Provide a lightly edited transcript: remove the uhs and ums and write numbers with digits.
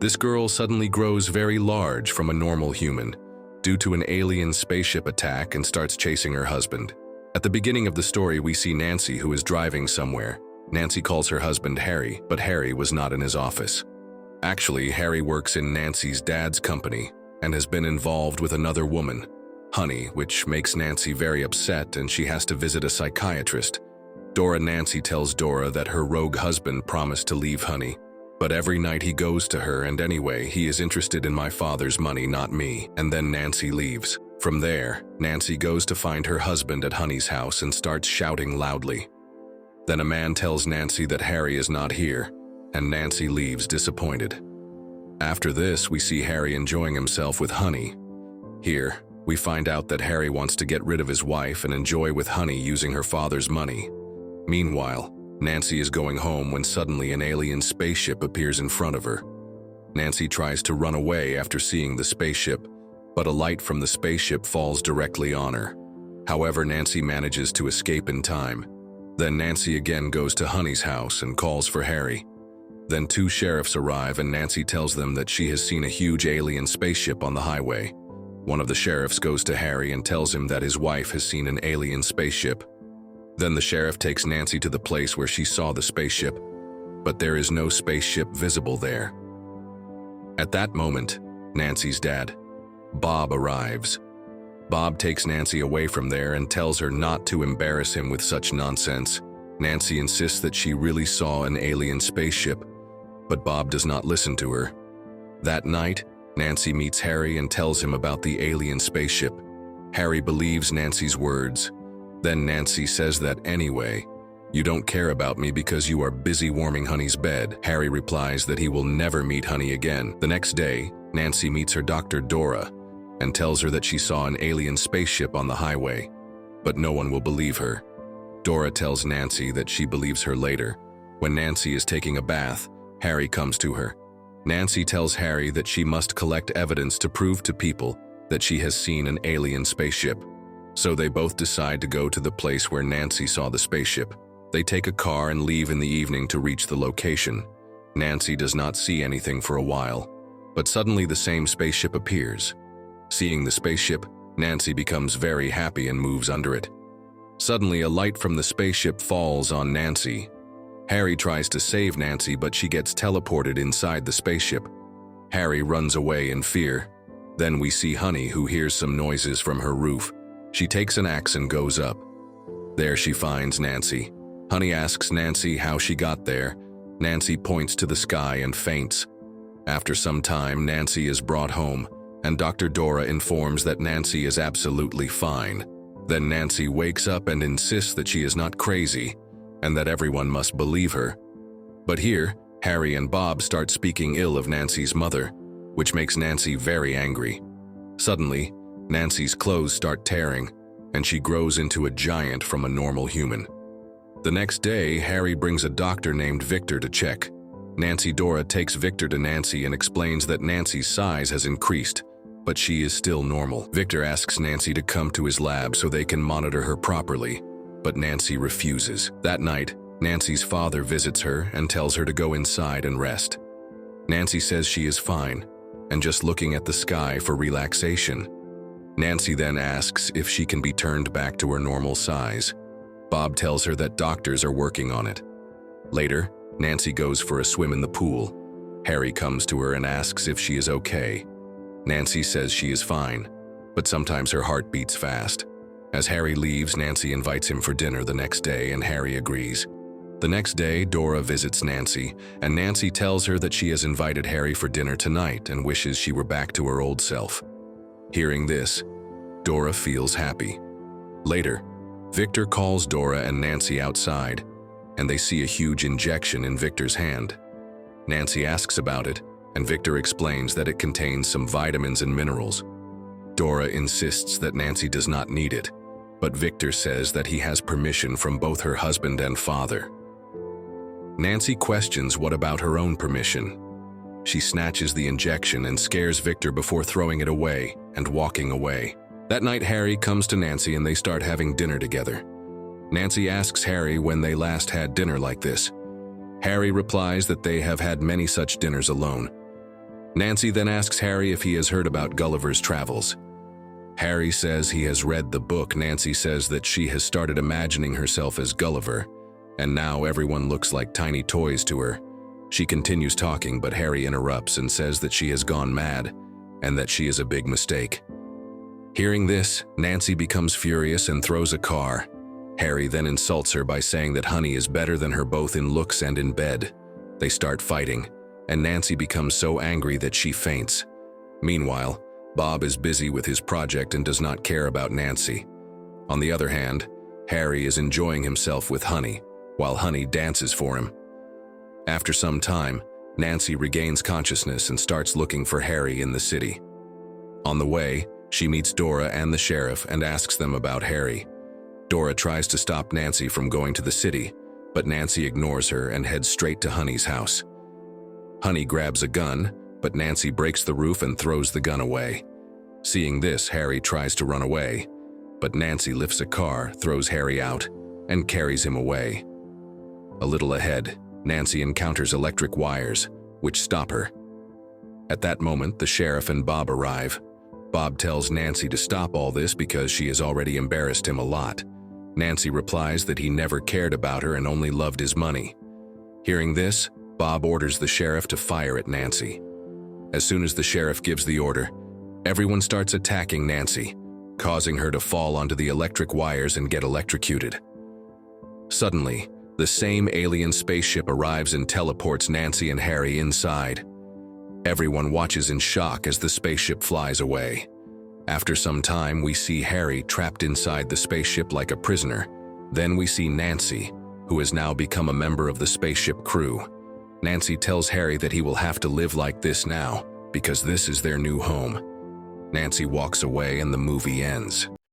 This girl suddenly grows very large from a normal human due to an alien spaceship attack and starts chasing her husband. At the beginning of the story, we see Nancy, who is driving somewhere. Nancy calls her husband Harry, but Harry was not in his office. Actually, Harry works in Nancy's dad's company and has been involved with another woman, Honey, which makes Nancy very upset and she has to visit a psychiatrist. Nancy tells Dora that her rogue husband promised to leave Honey, but every night he goes to her, and anyway, he is interested in my father's money, not me. And then Nancy leaves. From there, Nancy goes to find her husband at Honey's house and starts shouting loudly. Then a man tells Nancy that Harry is not here, and Nancy leaves disappointed. After this, we see Harry enjoying himself with Honey. Here, we find out that Harry wants to get rid of his wife and enjoy with Honey using her father's money. Meanwhile, Nancy is going home when suddenly an alien spaceship appears in front of her. Nancy tries to run away after seeing the spaceship, but a light from the spaceship falls directly on her. However, Nancy manages to escape in time. Then Nancy again goes to Honey's house and calls for Harry. Then 2 sheriffs arrive and Nancy tells them that she has seen a huge alien spaceship on the highway. One of the sheriffs goes to Harry and tells him that his wife has seen an alien spaceship. Then the sheriff takes Nancy to the place where she saw the spaceship, but there is no spaceship visible there. At that moment, Nancy's dad, Bob, arrives. Bob takes Nancy away from there and tells her not to embarrass him with such nonsense. Nancy insists that she really saw an alien spaceship, but Bob does not listen to her. That night, Nancy meets Harry and tells him about the alien spaceship. Harry believes Nancy's words. Then Nancy says that anyway, "You don't care about me because you are busy warming Honey's bed." Harry replies that he will never meet Honey again. The next day, Nancy meets her doctor Dora and tells her that she saw an alien spaceship on the highway, but no one will believe her. Dora tells Nancy that she believes her later. When Nancy is taking a bath, Harry comes to her. Nancy tells Harry that she must collect evidence to prove to people that she has seen an alien spaceship. So they both decide to go to the place where Nancy saw the spaceship. They take a car and leave in the evening to reach the location. Nancy does not see anything for a while, but suddenly the same spaceship appears. Seeing the spaceship, Nancy becomes very happy and moves under it. Suddenly, a light from the spaceship falls on Nancy. Harry tries to save Nancy, but she gets teleported inside the spaceship. Harry runs away in fear. Then we see Honey, who hears some noises from her roof. She takes an axe and goes up. There she finds Nancy. Honey asks Nancy how she got there. Nancy points to the sky and faints. After some time, Nancy is brought home, and Dr. Dora informs that Nancy is absolutely fine. Then Nancy wakes up and insists that she is not crazy, and that everyone must believe her. But here, Harry and Bob start speaking ill of Nancy's mother, which makes Nancy very angry. Suddenly, Nancy's clothes start tearing, and she grows into a giant from a normal human. The next day, Harry brings a doctor named Victor to check. Dora takes Victor to Nancy and explains that Nancy's size has increased, but she is still normal. Victor asks Nancy to come to his lab so they can monitor her properly, but Nancy refuses. That night, Nancy's father visits her and tells her to go inside and rest. Nancy says she is fine, and just looking at the sky for relaxation. Nancy then asks if she can be turned back to her normal size. Bob tells her that doctors are working on it. Later, Nancy goes for a swim in the pool. Harry comes to her and asks if she is okay. Nancy says she is fine, but sometimes her heart beats fast. As Harry leaves, Nancy invites him for dinner the next day, and Harry agrees. The next day, Dora visits Nancy, and Nancy tells her that she has invited Harry for dinner tonight and wishes she were back to her old self. Hearing this, Dora feels happy. Later, Victor calls Dora and Nancy outside, and they see a huge injection in Victor's hand. Nancy asks about it, and Victor explains that it contains some vitamins and minerals. Dora insists that Nancy does not need it, but Victor says that he has permission from both her husband and father. Nancy questions what about her own permission. She snatches the injection and scares Victor before throwing it away and walking away. That night, Harry comes to Nancy and they start having dinner together. Nancy asks Harry when they last had dinner like this. Harry replies that they have had many such dinners alone. Nancy then asks Harry if he has heard about Gulliver's Travels. Harry says he has read the book. Nancy says that she has started imagining herself as Gulliver, and now everyone looks like tiny toys to her. She continues talking, but Harry interrupts and says that she has gone mad and that she is a big mistake. Hearing this, Nancy becomes furious and throws a car. Harry then insults her by saying that Honey is better than her both in looks and in bed. They start fighting, and Nancy becomes so angry that she faints. Meanwhile, Bob is busy with his project and does not care about Nancy. On the other hand, Harry is enjoying himself with Honey, while Honey dances for him. After some time, Nancy regains consciousness and starts looking for Harry in the city. On the way, she meets Dora and the sheriff and asks them about Harry. Dora tries to stop Nancy from going to the city, but Nancy ignores her and heads straight to Honey's house. Honey grabs a gun, but Nancy breaks the roof and throws the gun away. Seeing this, Harry tries to run away, but Nancy lifts a car, throws Harry out, and carries him away. A little ahead, Nancy encounters electric wires, which stop her. At that moment, the sheriff and Bob arrive. Bob tells Nancy to stop all this because she has already embarrassed him a lot. Nancy replies that he never cared about her and only loved his money. Hearing this, Bob orders the sheriff to fire at Nancy. As soon as the sheriff gives the order, everyone starts attacking Nancy, causing her to fall onto the electric wires and get electrocuted. Suddenly, the same alien spaceship arrives and teleports Nancy and Harry inside. Everyone watches in shock as the spaceship flies away. After some time, we see Harry trapped inside the spaceship like a prisoner. Then we see Nancy, who has now become a member of the spaceship crew. Nancy tells Harry that he will have to live like this now, because this is their new home. Nancy walks away and the movie ends.